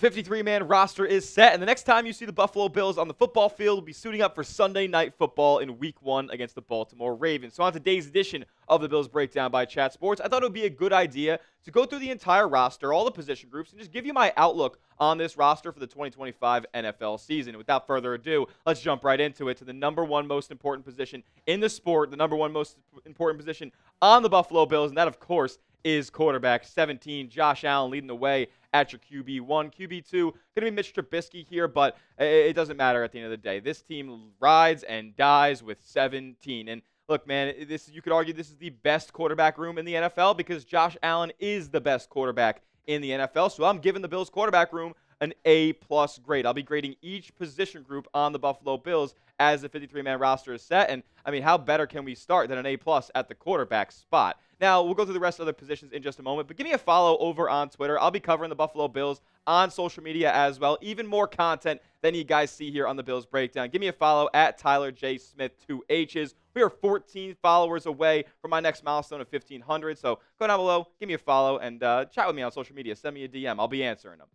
The 53-man roster is set, and the next time you see the Buffalo Bills on the football field will be suiting up for Sunday Night Football in Week 1 against the Baltimore Ravens. So on today's edition of the Bills Breakdown by Chat Sports, I thought it would be a good idea to go through the entire roster, all the position groups, and just give you my outlook on this roster for the 2025 NFL season. Without further ado, let's jump right into it, to the number one most important position in the sport, the number one most important position on the Buffalo Bills, and that, of course, is quarterback. 17, Josh Allen leading the way at your QB1. QB2, going to be Mitch Trubisky here, but it doesn't matter at the end of the day. This team rides and dies with 17. And look, man, you could argue this is the best quarterback room in the NFL because Josh Allen is the best quarterback in the NFL. So I'm giving the Bills quarterback room an A+ grade. I'll be grading each position group on the Buffalo Bills as the 53-man roster is set. And, I mean, how better can we start than an A+ at the quarterback spot? Now, we'll go through the rest of the positions in just a moment, but give me a follow over on Twitter. I'll be covering the Buffalo Bills on social media as well. Even more content than you guys see here on the Bills Breakdown. Give me a follow at Tyler J. Smith, 2 H's. We are 14 followers away from my next milestone of 1,500, so go down below, give me a follow, and chat with me on social media. Send me a DM. I'll be answering them.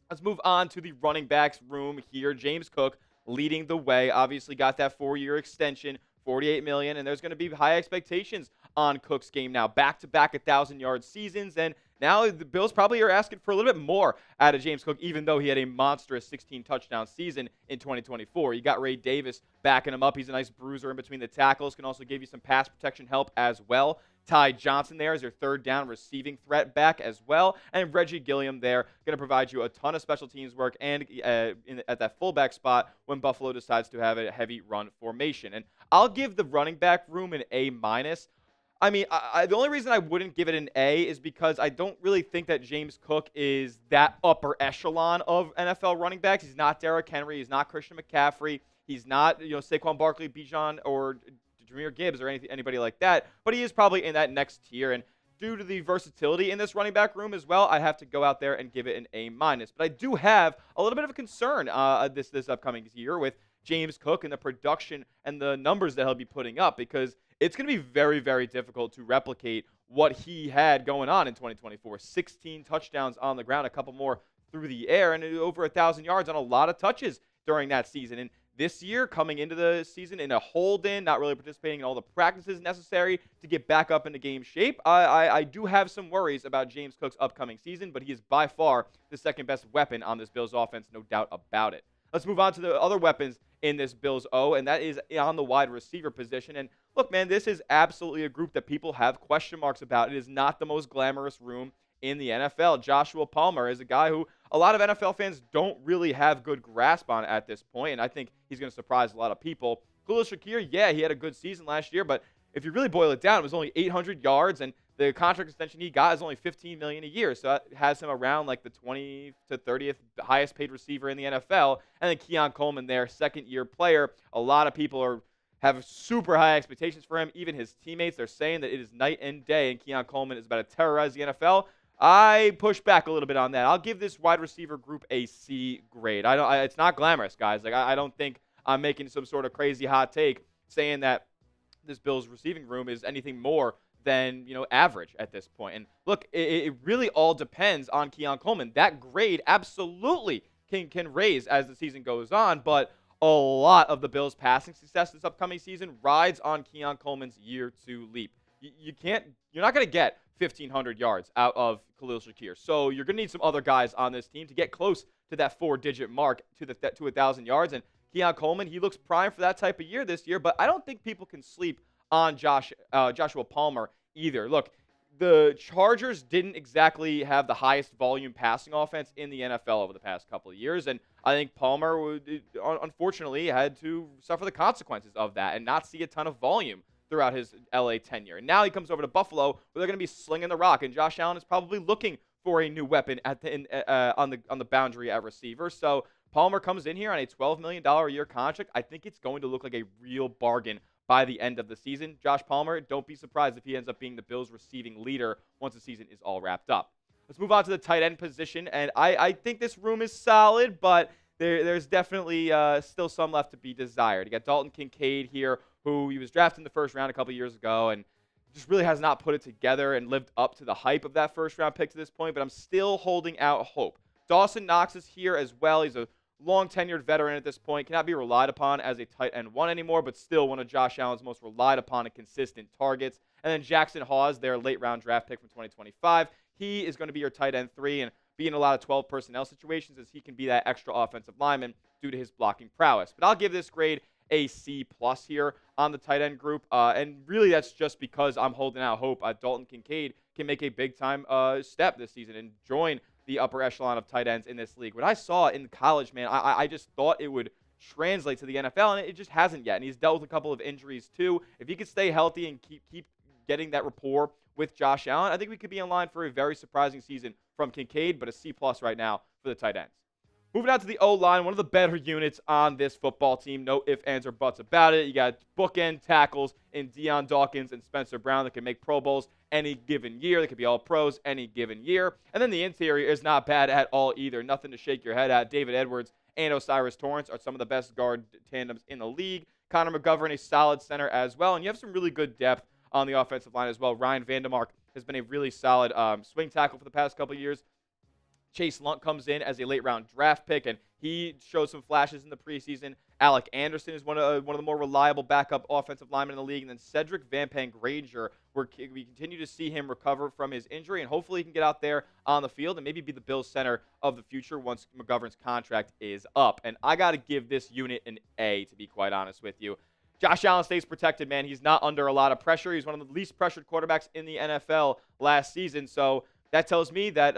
Let's move on to the running backs room here. James Cook leading the way. Obviously got that 4-year extension, $48 million, and there's going to be high expectations on Cook's game now. Back-to-back 1,000-yard seasons, and now the Bills probably are asking for a little bit more out of James Cook, even though he had a monstrous 16-touchdown season in 2024. You got Ray Davis backing him up. He's a nice bruiser in between the tackles, can also give you some pass protection help as well. Ty Johnson there is your third down receiving threat back as well. And Reggie Gilliam there, going to provide you a ton of special teams work and at that fullback spot when Buffalo decides to have a heavy run formation. And I'll give the running back room an A-. I mean, the only reason I wouldn't give it an A is because I don't really think that James Cook is that upper echelon of NFL running backs. He's not Derrick Henry. He's not Christian McCaffrey. He's not, Saquon Barkley, Bijan, or Jahmyr Gibbs or anybody like that. But he is probably in that next tier. And due to the versatility in this running back room as well, I have to go out there and give it an A-. But I do have a little bit of a concern this upcoming year with James Cook and the production and the numbers that he'll be putting up, because it's going to be very, very difficult to replicate what he had going on in 2024. 16 touchdowns on the ground, a couple more through the air, and over 1,000 yards on a lot of touches during that season. And this year, coming into the season in a hold-in, not really participating in all the practices necessary to get back up into game shape, I do have some worries about James Cook's upcoming season, but he is by far the second best weapon on this Bills offense, no doubt about it. Let's move on to the other weapons in this Bills O, and that is on the wide receiver position. And look, man, this is absolutely a group that people have question marks about. It is not the most glamorous room in the NFL. Joshua Palmer is a guy who a lot of NFL fans don't really have good grasp on at this point, and I think he's going to surprise a lot of people. Khalil Shakir, yeah, he had a good season last year, but if you really boil it down, it was only 800 yards, and the contract extension he got is only $15 million a year, so that has him around like the 20th to 30th highest paid receiver in the NFL. And then Keon Coleman there, second-year player. A lot of people have super high expectations for him. Even his teammates, they're saying that it is night and day, and Keon Coleman is about to terrorize the NFL. I push back a little bit on that. I'll give this wide receiver group a C grade. It's not glamorous, guys. Like I don't think I'm making some sort of crazy hot take saying that this Bills receiving room is anything more than average at this point. And look, it really all depends on Keon Coleman. That grade absolutely can raise as the season goes on, but a lot of the Bills' passing success this upcoming season rides on Keon Coleman's year 2 leap. You're not going to get 1,500 yards out of Khalil Shakir. So you're going to need some other guys on this team to get close to that 4-digit mark to 1,000 yards. And Keon Coleman, he looks primed for that type of year this year, but I don't think people can sleep on Joshua Palmer either. Look, the Chargers didn't exactly have the highest volume passing offense in the NFL over the past couple of years, and I think Palmer unfortunately had to suffer the consequences of that and not see a ton of volume throughout his LA tenure. And now he comes over to Buffalo, where they're going to be slinging the rock, and Josh Allen is probably looking for a new weapon on the boundary at receiver. So Palmer comes in here on a $12 million a year contract. I think it's going to look like a real bargain by the end of the season. Josh Palmer, don't be surprised if he ends up being the Bills' receiving leader once the season is all wrapped up. Let's move on to the tight end position, and I think this room is solid, but there's definitely still some left to be desired. You got Dalton Kincaid here, who he was drafted in the first round a couple years ago, and just really has not put it together and lived up to the hype of that first-round pick to this point, but I'm still holding out hope. Dawson Knox is here as well. He's a long-tenured veteran at this point. Cannot be relied upon as a tight end one anymore, but still one of Josh Allen's most relied upon and consistent targets. And then Jackson Hawes, their late-round draft pick from 2025. He is going to be your tight end 3 and be in a lot of 12 personnel situations as he can be that extra offensive lineman due to his blocking prowess. But I'll give this grade a C+ here on the tight end group. And really that's just because I'm holding out hope Dalton Kincaid can make a big-time step this season and join the upper echelon of tight ends in this league. What I saw in college, man, I just thought it would translate to the NFL, and it just hasn't yet. And he's dealt with a couple of injuries too. If he could stay healthy and keep getting that rapport with Josh Allen, I think we could be in line for a very surprising season from Kincaid, but a C+ right now for the tight ends. Moving on to the O-line, one of the better units on this football team. No ifs, ands, or buts about it. You got bookend tackles in Deion Dawkins and Spencer Brown that can make Pro Bowls any given year. They could be all pros any given year. And then the interior is not bad at all either. Nothing to shake your head at. David Edwards and Osiris Torrance are some of the best guard tandems in the league. Connor McGovern, a solid center as well. And you have some really good depth on the offensive line as well. Ryan Vandermark has been a really solid swing tackle for the past couple of years. Chase Lunt comes in as a late-round draft pick, and he showed some flashes in the preseason. Alec Anderson is one of the more reliable backup offensive linemen in the league. And then Cedric Van Granger, we continue to see him recover from his injury, and hopefully he can get out there on the field and maybe be the Bills center of the future once McGovern's contract is up. And I got to give this unit an A, to be quite honest with you. Josh Allen stays protected, man. He's not under a lot of pressure. He's one of the least pressured quarterbacks in the NFL last season, so that tells me that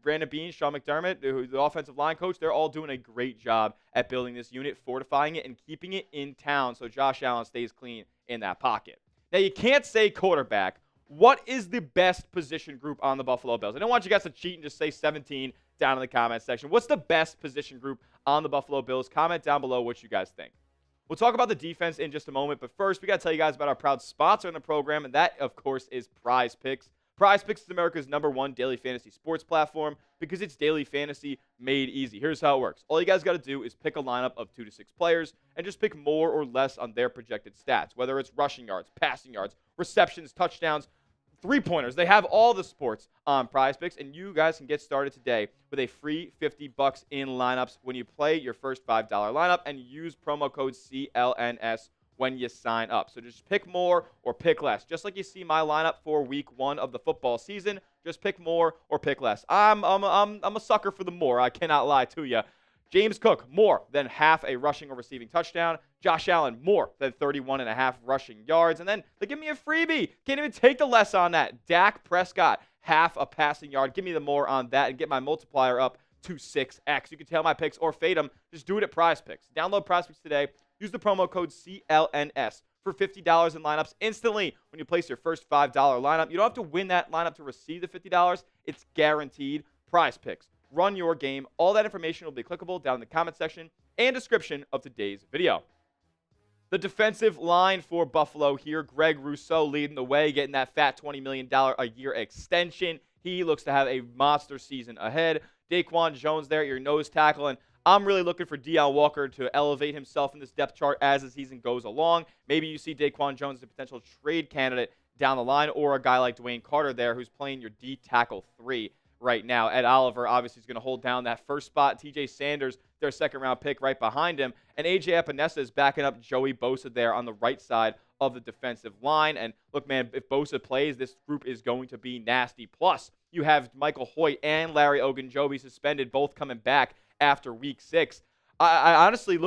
Brandon Beane, Sean McDermott, the offensive line coach, they're all doing a great job at building this unit, fortifying it, and keeping it in town so Josh Allen stays clean in that pocket. Now, you can't say quarterback. What is the best position group on the Buffalo Bills? I don't want you guys to cheat and just say 17 down in the comment section. What's the best position group on the Buffalo Bills? Comment down below what you guys think. We'll talk about the defense in just a moment, but first, we got to tell you guys about our proud sponsor in the program, and that, of course, is Prize Picks. Prize Picks is America's #1 daily fantasy sports platform because it's daily fantasy made easy. Here's how it works. All you guys got to do is pick a lineup of 2 to 6 players and just pick more or less on their projected stats, whether it's rushing yards, passing yards, receptions, touchdowns, three-pointers. They have all the sports on Prize Picks, and you guys can get started today with a free $50 in lineups when you play your first $5 lineup and use promo code CLNS when you sign up. So just pick more or pick less. Just like you see my lineup for week 1 of the football season, just pick more or pick less. I'm a sucker for the more. I cannot lie to you. James Cook, more than half a rushing or receiving touchdown. Josh Allen, more than 31.5 rushing yards. And then they give me a freebie. Can't even take the less on that. Dak Prescott, half a passing yard. Give me the more on that and get my multiplier up to 6x. You can tail my picks or fade them. Just do it at Prize Picks. Download Prize Picks today. Use the promo code CLNS for $50 in lineups instantly when you place your first $5 lineup. You don't have to win that lineup to receive the $50. It's guaranteed. Prize Picks. Run your game. All that information will be clickable down in the comment section and description of today's video. The defensive line for Buffalo here, Greg Rousseau leading the way, getting that fat $20 million a year extension. He looks to have a monster season ahead. Daquan Jones there, your nose tackle, and I'm really looking for Deion Walker to elevate himself in this depth chart as the season goes along. Maybe you see Daquan Jones as a potential trade candidate down the line, or a guy like Dwayne Carter there who's playing your D tackle 3 right now. Ed Oliver obviously is going to hold down that first spot. TJ Sanders, their second-round pick, right behind him. And A.J. Epinesa is backing up Joey Bosa there on the right side of the defensive line. And look, man, if Bosa plays, this group is going to be nasty. Plus, you have Michael Hoyt and Larry Ogunjobi suspended, both coming back after week 6. I honestly,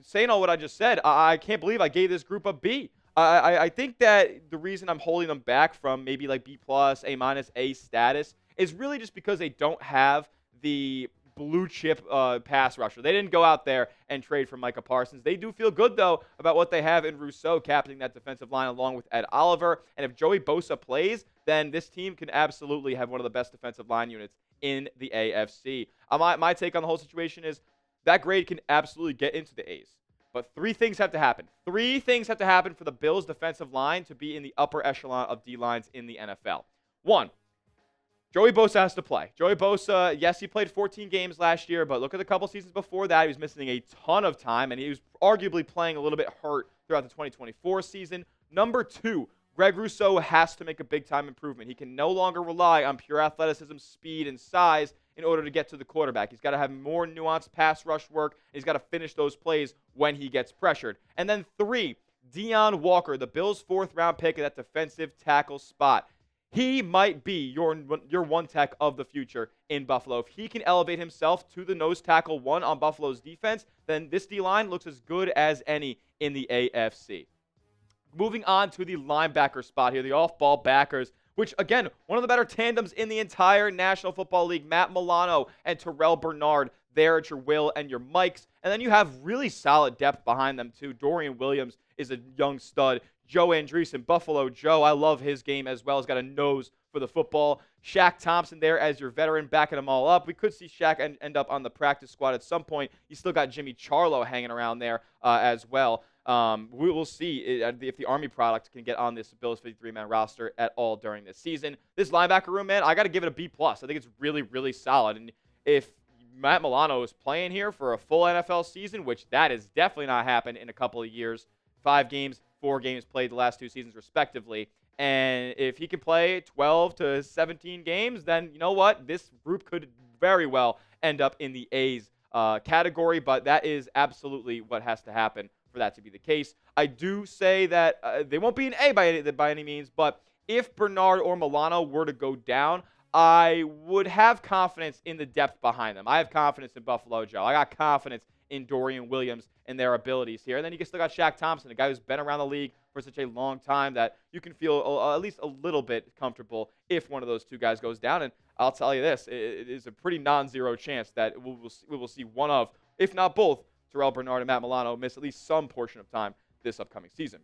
saying all what I just said, I can't believe I gave this group a B. I think that the reason I'm holding them back from maybe like B+, A-, A status is really just because they don't have the blue chip pass rusher. They didn't go out there and trade for Micah Parsons. They do feel good, though, about what they have in Rousseau captaining that defensive line along with Ed Oliver. And if Joey Bosa plays, then this team can absolutely have one of the best defensive line units in the AFC. My take on the whole situation is that grade can absolutely get into the A's. But 3 things have to happen. 3 things have to happen for the Bills' defensive line to be in the upper echelon of D-lines in the NFL. 1, Joey Bosa has to play. Joey Bosa, yes, he played 14 games last year, but look at the couple seasons before that. He was missing a ton of time, and he was arguably playing a little bit hurt throughout the 2024 season. Number 2, Greg Rousseau has to make a big-time improvement. He can no longer rely on pure athleticism, speed, and size in order to get to the quarterback. He's got to have more nuanced pass rush work. He's got to finish those plays when he gets pressured. And then 3, Deion Walker, the Bills' 4th-round pick at that defensive tackle spot. He might be your one tech of the future in Buffalo. If he can elevate himself to the nose tackle 1 on Buffalo's defense, then this D-line looks as good as any in the AFC. Moving on to the linebacker spot here, the off-ball backers, which, again, one of the better tandems in the entire National Football League. Matt Milano and Terrell Bernard there at your Will and your Mikes. And then you have really solid depth behind them, too. Dorian Williams is a young stud. Joe Andreessen, Buffalo Joe, I love his game as well. He's got a nose for the football. Shaq Thompson there as your veteran, backing them all up. We could see Shaq end up on the practice squad at some point. You still got Jimmy Charlo hanging around there as well. We will see if the Army product can get on this Bills 53-man roster at all during this season. This linebacker room, man, I got to give it a B+. I think it's really, really solid. And if Matt Milano is playing here for a full NFL season, which that has definitely not happened in a couple of years, 5 games, 4 games played the last 2 seasons respectively. And if he can play 12 to 17 games, then you know what? This group could very well end up in the A's category, but that is absolutely what has to happen for that to be the case. I do say that they won't be an A by any means, but if Bernard or Milano were to go down, I would have confidence in the depth behind them. I have confidence in Buffalo Joe. I got confidence in Dorian Williams and their abilities here. And then you still got Shaq Thompson, a guy who's been around the league for such a long time that you can feel at least a little bit comfortable if one of those 2 guys goes down. And I'll tell you this, it is a pretty non-zero chance that we will see one of, if not both, Terrell Bernard and Matt Milano miss at least some portion of time this upcoming season.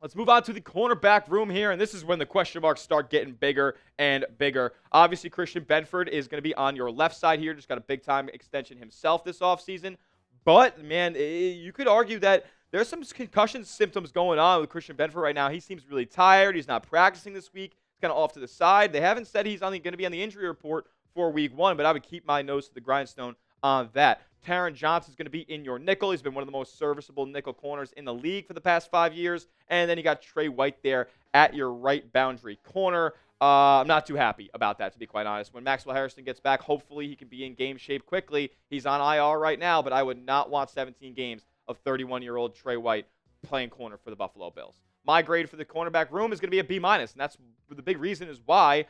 Let's move on to the cornerback room here, and this is when the question marks start getting bigger and bigger. Obviously, Christian Benford is going to be on your left side here, just got a big-time extension himself this offseason. But, man, you could argue that there's some concussion symptoms going on with Christian Benford right now. He seems really tired. He's not practicing this week. He's kind of off to the side. They haven't said he's only going to be on the injury report for week 1, but I would keep my nose to the grindstone on that. Taron Johnson's going to be in your nickel. He's been one of the most serviceable nickel corners in the league for the past 5 years. And then you got Trey White there at your right boundary corner. I'm not too happy about that, to be quite honest. When Maxwell Harrison gets back, hopefully he can be in game shape quickly. He's on IR right now, but I would not want 17 games of 31-year-old Trey White playing corner for the Buffalo Bills. My grade for the cornerback room is going to be a B-, and that's the big reason is why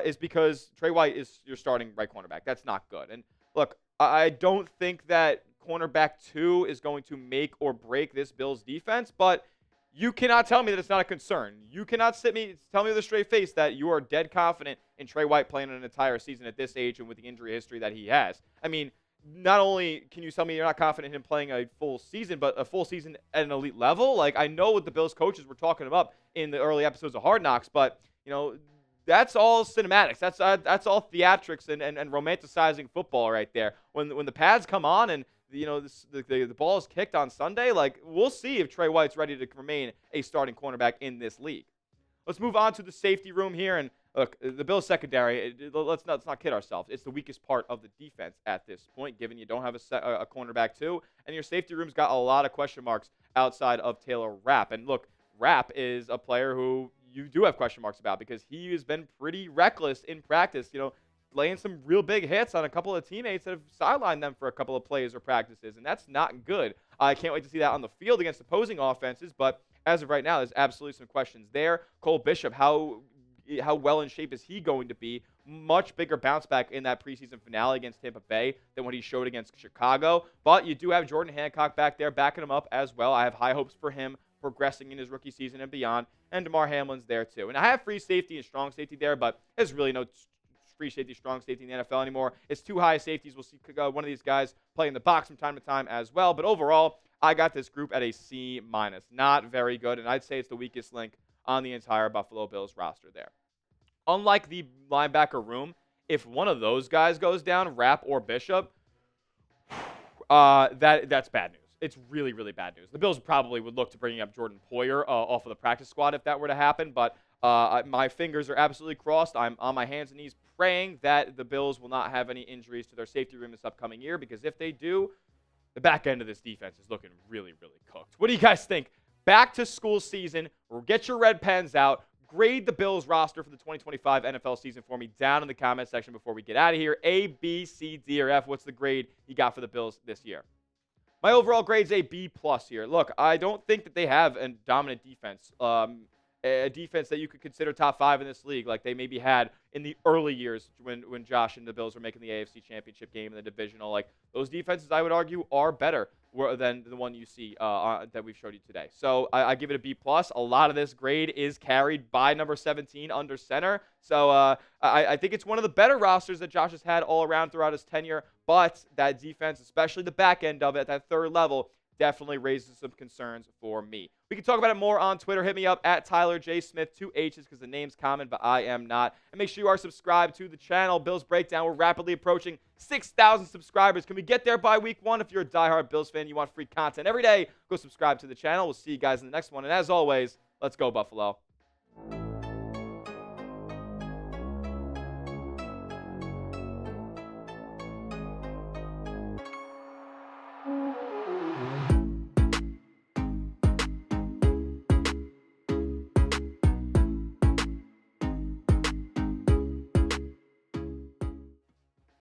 is because Trey White is your starting right cornerback. That's not good. And look, I don't think that cornerback 2 is going to make or break this Bills defense, but you cannot tell me that it's not a concern. You cannot tell me with a straight face that you are dead confident in Trey White playing an entire season at this age and with the injury history that he has. I mean, not only can you tell me you're not confident in him playing a full season, but a full season at an elite level. Like, I know what the Bills coaches were talking about in the early episodes of Hard Knocks, but, you know, that's all cinematics. That's all theatrics and romanticizing football right there. When the pads come on and the ball is kicked on Sunday, like, we'll see if Trey White's ready to remain a starting cornerback in this league. Let's move on to the safety room here. And look, the Bills secondary, let's not kid ourselves. It's the weakest part of the defense at this point, given you don't have a cornerback 2. And your safety room's got a lot of question marks outside of Taylor Rapp. And look, Rapp is a player who you do have question marks about because he has been pretty reckless in practice, laying some real big hits on a couple of teammates that have sidelined them for a couple of plays or practices, and that's not good. I can't wait to see that on the field against opposing offenses, but as of right now, there's absolutely some questions there. Cole Bishop, how well in shape is he going to be? Much bigger bounce back in that preseason finale against Tampa Bay than what he showed against Chicago, but you do have Jordan Hancock back there backing him up as well. I have high hopes for him progressing in his rookie season and beyond, and DeMar Hamlin's there too. And I have free safety and strong safety there, but there's really no free safety, strong safety in the NFL anymore. It's too high safeties. We'll see one of these guys play in the box from time to time as well. But overall, I got this group at a C-. Not very good, and I'd say it's the weakest link on the entire Buffalo Bills roster there. Unlike the linebacker room, if one of those guys goes down, Rapp or Bishop, that's bad news. It's really, really bad news. The Bills probably would look to bringing up Jordan Poyer off of the practice squad if that were to happen, but my fingers are absolutely crossed. I'm on my hands and knees praying that the Bills will not have any injuries to their safety room this upcoming year, because if they do, the back end of this defense is looking really, really cooked. What do you guys think? Back to school season. Get your red pens out. grade the Bills roster for the 2025 NFL season for me down in the comment section before we get out of here. A, B, C, D, or F. What's the grade you got for the Bills this year? My overall grade's a B+ here. Look, I don't think that they have a dominant defense. A defense that you could consider top 5 in this league, like they maybe had in the early years when Josh and the Bills were making the AFC Championship game and the divisional. Like those defenses, I would argue, are better than the one you see that we've showed you today. So I give it a B+. A lot of this grade is carried by number 17 under center. So I think it's one of the better rosters that Josh has had all around throughout his tenure. But that defense, especially the back end of it, that third level, definitely raises some concerns for me. We can talk about it more on Twitter. Hit me up at Tyler J. Smith, 2 H's because the name's common, but I am not. And make sure you are subscribed to the channel, Bills Breakdown. We're rapidly approaching 6,000 subscribers. Can we get there by week 1? If you're a diehard Bills fan, you want free content every day, go subscribe to the channel. We'll see you guys in the next one. And as always, let's go, Buffalo.